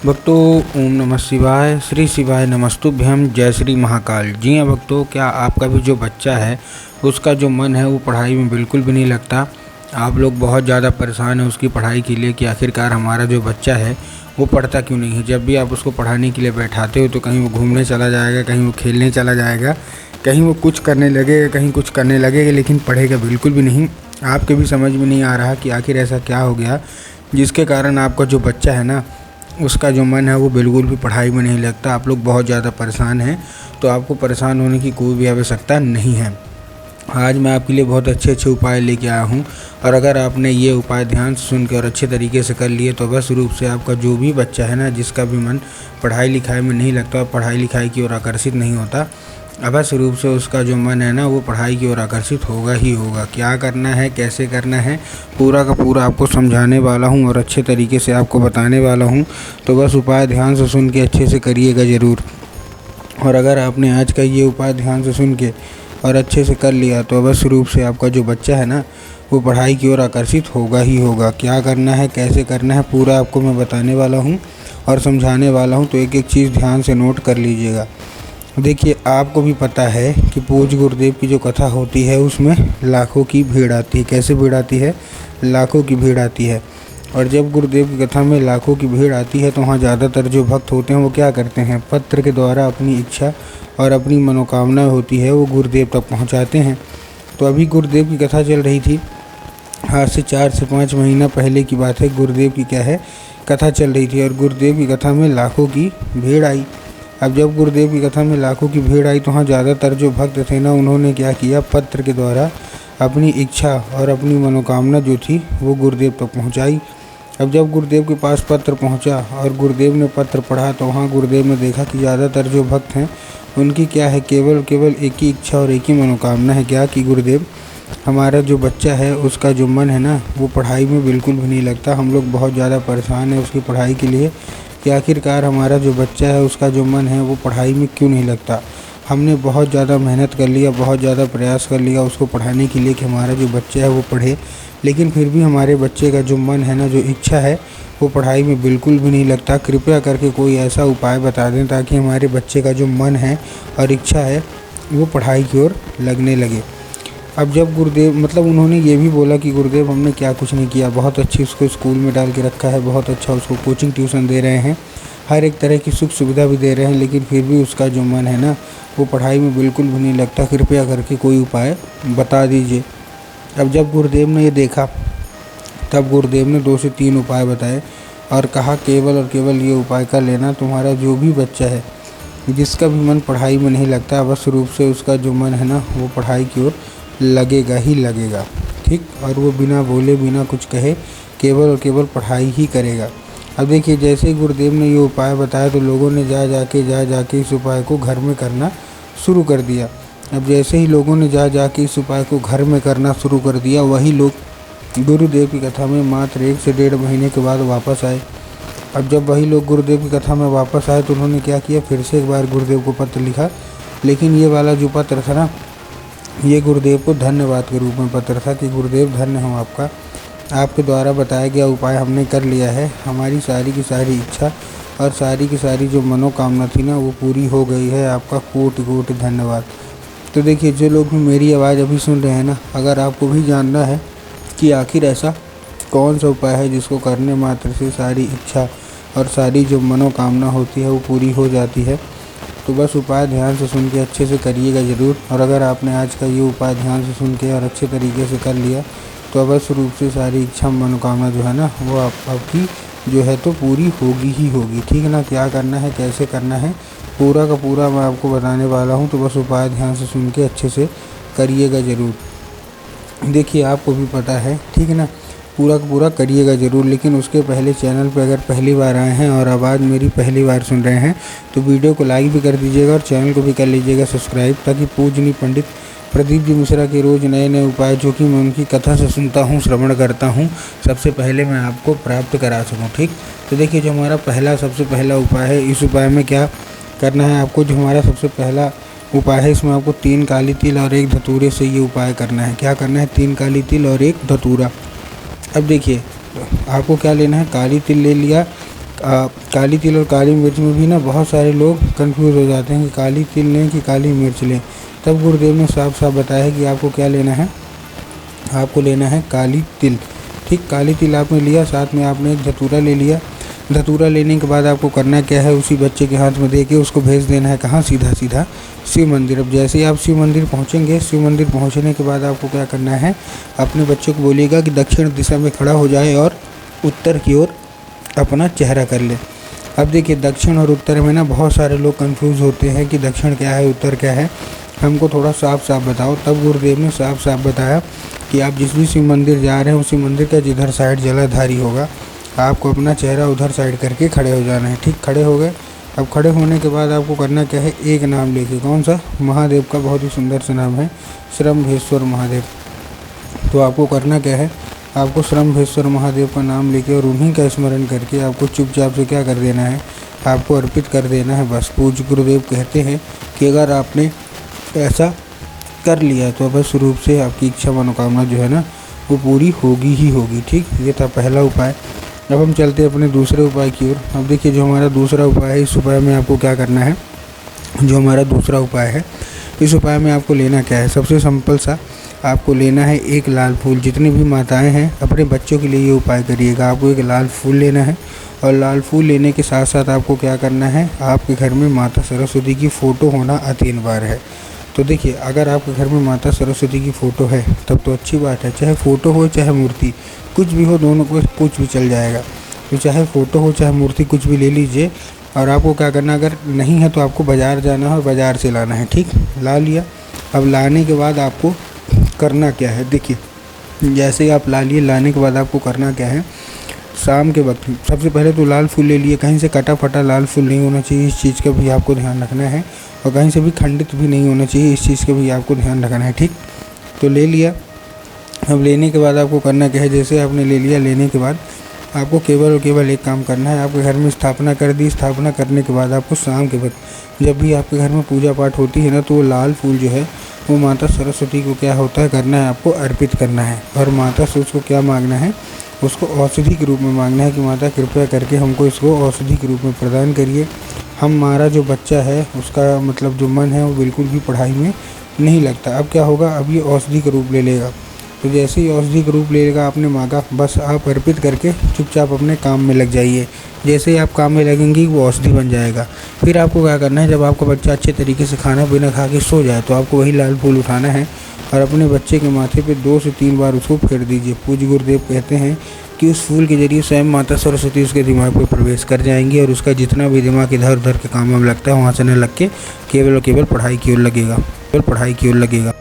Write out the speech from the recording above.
भक्तों, ओम नमः शिवाय। श्री शिवाय नमस्तुभ्यम। जय श्री महाकाल। जी हाँ भक्तों, क्या आपका भी जो बच्चा है उसका जो मन है वो पढ़ाई में बिल्कुल भी नहीं लगता। आप लोग बहुत ज़्यादा परेशान हैं उसकी पढ़ाई के लिए कि आखिरकार हमारा जो बच्चा है वो पढ़ता क्यों नहीं है। जब भी आप उसको पढ़ाने के लिए बैठाते हो तो कहीं वो घूमने चला जाएगा, कहीं वो खेलने चला जाएगा, कहीं वो कुछ करने लगेगा, कहीं कुछ करने लगेगा, लेकिन पढ़ेगा बिल्कुल भी नहीं। आपके भी समझ में नहीं आ रहा कि आखिर ऐसा क्या हो गया जिसके कारण आपका जो बच्चा है ना उसका जो मन है वो बिल्कुल भी पढ़ाई में नहीं लगता। आप लोग बहुत ज़्यादा परेशान हैं, तो आपको परेशान होने की कोई भी आवश्यकता नहीं है। आज मैं आपके लिए बहुत अच्छे उपाय लेके आया हूँ, और अगर आपने ये उपाय ध्यान से सुन के और अच्छे तरीके से कर लिए तो अवश्य रूप से आपका जो भी बच्चा है ना, जिसका भी मन पढ़ाई लिखाई में नहीं लगता और पढ़ाई लिखाई की ओर आकर्षित नहीं होता, अवश्य रूप से उसका जो मन है ना वो पढ़ाई की ओर आकर्षित होगा ही होगा। क्या करना है, कैसे करना है, पूरा का पूरा आपको समझाने वाला हूँ और अच्छे तरीके से आपको बताने वाला हूँ। तो बस उपाय ध्यान से सुन के अच्छे से करिएगा ज़रूर। और अगर आपने आज का ये उपाय ध्यान से सुन के और अच्छे से कर लिया तो अवश्य रूप से आपका जो बच्चा है ना वो पढ़ाई की ओर आकर्षित होगा ही होगा। क्या करना है, कैसे करना है, पूरा आपको मैं बताने वाला हूँ और समझाने वाला हूँ। तो एक एक चीज़ ध्यान से नोट कर लीजिएगा। देखिए, आपको भी पता है कि पूज्य गुरुदेव की जो कथा होती है उसमें लाखों की भीड़ आती है। कैसे भीड़ आती है? लाखों की भीड़ आती है। और जब गुरुदेव की कथा में लाखों की भीड़ आती है तो वहाँ ज़्यादातर जो भक्त होते हैं वो क्या करते हैं, पत्र के द्वारा अपनी इच्छा और अपनी मनोकामना होती है वो गुरुदेव तक पहुँचाते हैं। तो अभी गुरुदेव की कथा चल रही थी, आज से 4 से 5 महीना पहले की बात है। गुरुदेव की क्या है, कथा चल रही थी और गुरुदेव की कथा में लाखों की भीड़ आई। अब जब गुरुदेव की कथा में लाखों की भीड़ आई तो वहाँ ज़्यादातर जो भक्त थे ना, उन्होंने क्या किया, पत्र के द्वारा अपनी इच्छा और अपनी मनोकामना जो थी वो गुरुदेव तक पहुँचाई। अब जब गुरुदेव के पास पत्र पहुँचा और गुरुदेव ने पत्र पढ़ा तो वहाँ गुरुदेव ने देखा कि ज़्यादातर जो भक्त हैं उनकी क्या है, केवल एक ही इच्छा और एक ही मनोकामना है। क्या कि गुरुदेव, हमारा जो बच्चा है उसका जो मन है ना वो पढ़ाई में बिल्कुल भी नहीं लगता। हम लोग बहुत ज़्यादा परेशान हैं उसकी पढ़ाई के लिए कि आखिरकार हमारा जो बच्चा है उसका जो मन है वो पढ़ाई में क्यों नहीं लगता। हमने बहुत ज़्यादा मेहनत कर लिया, बहुत ज़्यादा प्रयास कर लिया उसको पढ़ाने के लिए कि हमारा जो बच्चा है वो पढ़े, लेकिन फिर भी हमारे बच्चे का जो मन है ना, जो इच्छा है, वो पढ़ाई में बिल्कुल भी नहीं लगता। कृपया करके कोई ऐसा उपाय बता दें ताकि हमारे बच्चे का जो मन है और इच्छा है वो पढ़ाई की ओर लगने लगे। अब जब गुरुदेव, मतलब उन्होंने ये भी बोला कि गुरुदेव हमने क्या कुछ नहीं किया, बहुत अच्छी उसको स्कूल में डाल के रखा है, बहुत अच्छा उसको कोचिंग ट्यूशन दे रहे हैं, हर एक तरह की सुख सुविधा भी दे रहे हैं, लेकिन फिर भी उसका जो मन है ना वो पढ़ाई में बिल्कुल भी नहीं लगता। कृपया करके कोई उपाय बता दीजिए। अब जब गुरुदेव ने ये देखा तब गुरुदेव ने 2 से 3 उपाय बताए और कहा केवल और केवल ये उपाय कर लेना, तुम्हारा जो भी बच्चा है जिसका भी मन पढ़ाई में नहीं लगता, अवश्य रूप से उसका जो मन है ना वो पढ़ाई की ओर लगेगा ही लगेगा। ठीक, और वो बिना बोले बिना कुछ कहे केवल और केवल पढ़ाई ही करेगा। अब देखिए, जैसे ही गुरुदेव ने ये उपाय बताया तो लोगों ने जा जाके इस उपाय को घर में करना शुरू कर दिया। अब जैसे ही लोगों ने जा जाके इस उपाय को घर में करना शुरू कर दिया, वही लोग गुरुदेव की कथा में मात्र 1 से 1.5 महीने के बाद वापस आए। अब जब वही लोग गुरुदेव की कथा में वापस आए तो उन्होंने क्या किया, फिर से एक बार गुरुदेव को पत्र लिखा, लेकिन ये वाला जो पत्र था ना, ये गुरुदेव को धन्यवाद के रूप में पत्र था कि गुरुदेव धन्य हूँ आपका, आपके द्वारा बताया गया उपाय हमने कर लिया है, हमारी सारी की सारी इच्छा और सारी की सारी जो मनोकामना थी ना वो पूरी हो गई है, आपका कोटि कोटि धन्यवाद। तो देखिए, जो लोग भी मेरी आवाज़ अभी सुन रहे हैं ना, अगर आपको भी जानना है कि आखिर ऐसा कौन सा उपाय है जिसको करने मात्र से सारी इच्छा और सारी जो मनोकामना होती है वो पूरी हो जाती है, तो बस उपाय ध्यान से सुन के अच्छे से करिएगा ज़रूर। और अगर आपने आज का ये उपाय ध्यान से सुन के और अच्छे तरीके से कर लिया तो अवश्य रूप से सारी इच्छा मनोकामना जो है ना वो आपकी जो है तो पूरी होगी ही होगी। ठीक है ना? क्या करना है, कैसे करना है, पूरा का पूरा मैं आपको बताने वाला हूँ, तो बस उपाय ध्यान से सुन के अच्छे से करिएगा ज़रूर। देखिए, आपको भी पता है, ठीक है ना, पूरा का पूरा करिएगा ज़रूर। लेकिन उसके पहले चैनल पे अगर पहली बार आए हैं और आवाज़ मेरी पहली बार सुन रहे हैं तो वीडियो को लाइक भी कर दीजिएगा और चैनल को भी कर लीजिएगा सब्सक्राइब, ताकि पूजनीय पंडित प्रदीप जी मिश्रा के रोज़ नए नए उपाय जो कि मैं उनकी कथा से सुनता हूँ, श्रवण करता हूँ, सबसे पहले मैं आपको प्राप्त करा सकूँ। ठीक, तो देखिए, जो हमारा सबसे पहला उपाय है, इस उपाय में क्या करना है आपको, जो हमारा सबसे पहला उपाय है इसमें आपको 3 काली तिल और 1 धतूरे से ये उपाय करना है। क्या करना है? 3 काली तिल और 1 धतूरा। अब देखिए, आपको क्या लेना है, काली तिल ले लिया, काली तिल और काली मिर्च में भी ना बहुत सारे लोग कंफ्यूज हो जाते हैं कि काली तिल लें कि काली मिर्च लें। तब गुरुदेव ने साफ साफ बताया है कि आपको क्या लेना है, आपको लेना है काली तिल। ठीक, काली तिल आपने लिया, साथ में आपने एक धतूरा ले लिया। धतूरा लेने के बाद आपको करना क्या है, उसी बच्चे के हाथ में दे के उसको भेज देना है कहाँ, सीधा सीधा शिव मंदिर। अब जैसे ही आप शिव मंदिर पहुँचेंगे, शिव मंदिर पहुँचने के बाद आपको क्या करना है, अपने बच्चे को बोलिएगा कि दक्षिण दिशा में खड़ा हो जाए और उत्तर की ओर अपना चेहरा कर ले। अब देखिए, दक्षिण और उत्तर में ना बहुत सारे लोग कंफ्यूज होते हैं कि दक्षिण क्या है, उत्तर क्या है, हमको थोड़ा साफ साफ बताओ। तब गुरुदेव ने साफ साफ बताया कि आप जिस भी शिव मंदिर जा रहे हैं, उसी मंदिर का जिधर साइड जलाधारी होगा, आपको अपना चेहरा उधर साइड करके खड़े हो जाना है। ठीक, खड़े हो गए। अब खड़े होने के बाद आपको करना क्या है, एक नाम लेके, कौन सा, महादेव का बहुत ही सुंदर सा नाम है, श्रम्भेश्वर महादेव। तो आपको करना क्या है, आपको श्रम्भेश्वर महादेव का नाम लेके और उन्हीं का स्मरण करके आपको चुपचाप से क्या कर देना है, आपको अर्पित कर देना है बस। पूज्य गुरुदेव कहते हैं कि अगर आपने ऐसा कर लिया तो अवश्य रूप से आपकी इच्छा मनोकामना जो है ना वो पूरी होगी ही होगी। ठीक, ये था पहला उपाय। अब हम चलते हैं अपने दूसरे उपाय की ओर। अब देखिए, जो हमारा दूसरा उपाय है, इस उपाय में आपको क्या करना है, जो हमारा दूसरा उपाय है, इस उपाय में आपको लेना क्या है, सबसे सिंपल सा, आपको लेना है एक लाल फूल। जितनी भी माताएं हैं अपने बच्चों के लिए ये उपाय करिएगा, आपको एक लाल फूल लेना है। और लाल फूल लेने के साथ साथ आपको क्या करना है, आपके घर में माता सरस्वती की फ़ोटो होना अति अनिवार्य है। तो देखिए, अगर आपके घर में माता सरस्वती की फ़ोटो है तब तो अच्छी बात है, चाहे फ़ोटो हो चाहे मूर्ति, कुछ भी हो, दोनों को कुछ भी चल जाएगा। तो चाहे फ़ोटो हो चाहे मूर्ति, कुछ भी ले लीजिए। और आपको क्या करना, अगर नहीं है तो आपको बाज़ार जाना है और बाज़ार से लाना है। ठीक, ला लिया। अब लाने के बाद आपको करना क्या है, देखिए, जैसे ही आप ला लिए, लाने के बाद आपको करना क्या है, शाम के वक्त सबसे पहले तो लाल फूल ले लिए, कहीं से कटा फटा लाल फूल नहीं होना चाहिए, इस चीज़ का भी आपको ध्यान रखना है। और कहीं से भी खंडित भी नहीं होना चाहिए, इस चीज़ का भी आपको ध्यान रखना है। ठीक, तो ले लिया। अब लेने के बाद आपको करना क्या है, जैसे आपने ले लिया, लेने के बाद आपको केवल और केवल एक काम करना है, आपके घर में स्थापना कर दी। स्थापना करने के बाद आपको शाम के वक्त जब भी आपके घर में पूजा पाठ होती है ना, तो वो लाल फूल जो है वो माता सरस्वती को क्या होता है, करना है, आपको अर्पित करना है। और माता से उसको क्या मांगना है, उसको औषधि के रूप में मांगना है कि माता कृपया करके हमको इसको औषधि के रूप में प्रदान करिए। हमारा जो बच्चा है उसका मतलब जो मन है वो बिल्कुल भी पढ़ाई में नहीं लगता। अब क्या होगा, अब ये औषधि का रूप ले लेगा। तो जैसे ही औषधि का रूप लेगा, आपने मांगा, बस आप अर्पित करके चुपचाप अपने काम में लग जाइए। जैसे ही आप काम में लगेंगी वो औषधि बन जाएगा। फिर आपको क्या करना है, जब आपका बच्चा अच्छे तरीके से खाना पीना खा के सो जाए तो आपको वही लाल फूल उठाना है और अपने बच्चे के माथे पे 2 से 3 बार उसको फेर दीजिए। पूज्य गुरुदेव कहते हैं कि उस फूल के जरिए स्वयं माता सरस्वती उसके दिमाग पे प्रवेश कर जाएंगी और उसका जितना भी दिमाग इधर उधर के काम में लगता है वहाँ से न लग के केवल और केवल पढ़ाई की ओर लगेगा, केवल पढ़ाई की ओर लगेगा।